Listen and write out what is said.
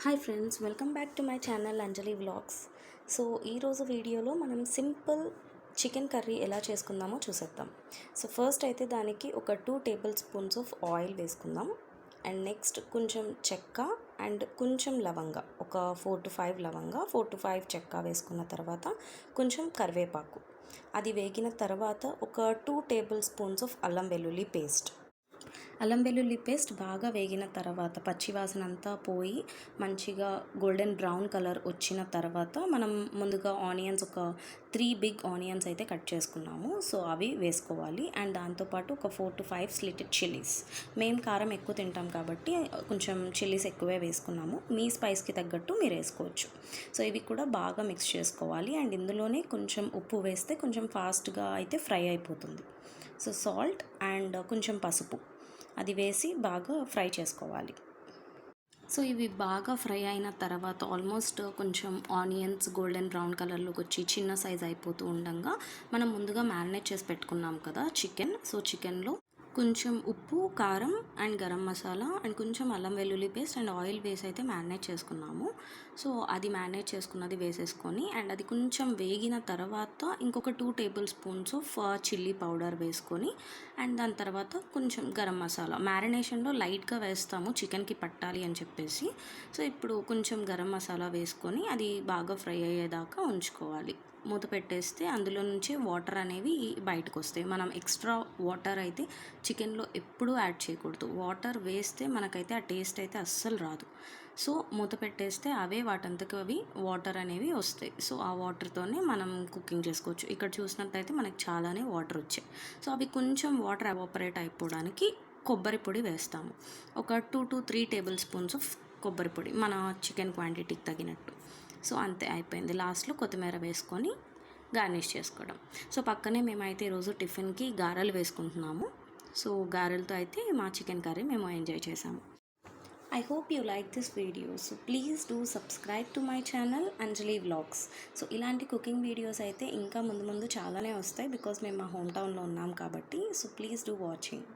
Hi friends, welcome back to my channel Anjali vlogs. So ఈరోజు వీడియోలో మనం simple chicken curry ఎలా చేసుకుందామో చూసేద్దాం. సో ఫస్ట్ అయితే దానికి ఒక 2 టేబుల్ స్పూన్స్ ఆఫ్ ఆయిల్ వేసుకుందాం. అండ్ నెక్స్ట్ కొంచెం చెక్క అండ్ కొంచెం లవంగ, ఒక 4 to 5 లవంగ, 4 to 5 చెక్క వేసుకున్న తర్వాత కొంచెం కరివేపాకు. అది వేగిన తర్వాత ఒక 2 టేబుల్ స్పూన్స్ ఆఫ్ అల్లం వెల్లుల్లి పేస్ట్. అల్లం వెల్లుల్లి పేస్ట్ బాగా వేగిన తర్వాత పచ్చివాసన అంతా పోయి మంచిగా గోల్డెన్ బ్రౌన్ కలర్ వచ్చిన తర్వాత మనం ముందుగా ఆనియన్స్ ఒక 3 బిగ్ ఆనియన్స్ అయితే కట్ చేసుకున్నాము. సో అవి వేసుకోవాలి. అండ్ దాంతోపాటు ఒక 4 to 5 స్లిటెడ్ చిల్లీస్. మేము కారం ఎక్కువ తింటాం కాబట్టి కొంచెం చిల్లీస్ ఎక్కువే వేసుకున్నాము. మీ స్పైస్కి తగ్గట్టు మీరు వేసుకోవచ్చు. సో ఇవి కూడా బాగా మిక్స్ చేసుకోవాలి. అండ్ ఇందులోనే కొంచెం ఉప్పు వేస్తే కొంచెం ఫాస్ట్గా అయితే ఫ్రై అయిపోతుంది. సో సాల్ట్ అండ్ కొంచెం పసుపు అది వేసి బాగా ఫ్రై చేసుకోవాలి. సో ఇవి బాగా ఫ్రై అయిన తర్వాత ఆల్మోస్ట్ కొంచెం ఆనియన్స్ గోల్డెన్ బ్రౌన్ కలర్లోకి వచ్చి చిన్న సైజ్ అయిపోతూ ఉండగా మనం ముందుగా మ్యారినేట్ చేసి పెట్టుకున్నాం కదా చికెన్. సో చికెన్లో కొంచెం ఉప్పు, కారం అండ్ గరం మసాలా అండ్ కొంచెం అల్లం వెల్లుల్లి పేస్ట్ అండ్ ఆయిల్ వేసి అయితే మ్యారినేట్ చేసుకున్నాము. సో అది మ్యారినేట్ చేసుకున్నది వేసేసుకొని అండ్ అది కొంచెం వేగిన తర్వాత ఇంకొక 2 table spoons of chilli powder వేసుకొని అండ్ దాని తర్వాత కొంచెం గరం మసాలా మ్యారినేషన్లో లైట్గా వేస్తాము చికెన్కి పట్టాలి అని చెప్పేసి. సో ఇప్పుడు కొంచెం గరం మసాలా వేసుకొని అది బాగా ఫ్రై అయ్యేదాకా ఉంచుకోవాలి. మూత పెట్టేస్తే అందులో నుంచి వాటర్ అనేవి బయటకు వస్తాయి. మనం ఎక్స్ట్రా వాటర్ అయితే చికెన్లో ఎప్పుడూ యాడ్ చేయకూడదు. వాటర్ వేస్తే మనకైతే ఆ టేస్ట్ అయితే అస్సలు రాదు. సో మూత పెట్టేస్తే అవే వాటంతకు అవి వాటర్ అనేవి వస్తాయి. సో ఆ వాటర్తోనే మనం కుకింగ్ చేసుకోవచ్చు. ఇక్కడ చూసినట్టయితే మనకి చాలానే వాటర్ వచ్చాయి. సో అవి కొంచెం వాటర్ ఎవాపరేట్ అయిపోవడానికి కొబ్బరి పొడి వేస్తాము. ఒక 2 to 3 టేబుల్ స్పూన్స్ ఆఫ్ కొబ్బరి పొడి మన చికెన్ క్వాంటిటీకి తగినట్టు. సో అంతే, అయిపోయింది. లాస్ట్లో కొత్తిమీర వేసుకొని గార్నిష్ చేసుకోవడం. సో పక్కనే మేమైతే ఈరోజు టిఫిన్కి గారెలు వేసుకుంటున్నాము. సో గారెలతో అయితే మా చికెన్ కర్రీ మేము ఎంజాయ్ చేసాము. I hope you like this video. So please do subscribe to my channel Anjali vlogs. So ఇలాంటి కుకింగ్ వీడియోస్ అయితే ఇంకా ముందు ముందు చాలానే వస్తాయి. బికాజ్ మేము మా హోమ్ టౌన్లో ఉన్నాం కాబట్టి. So please do watching.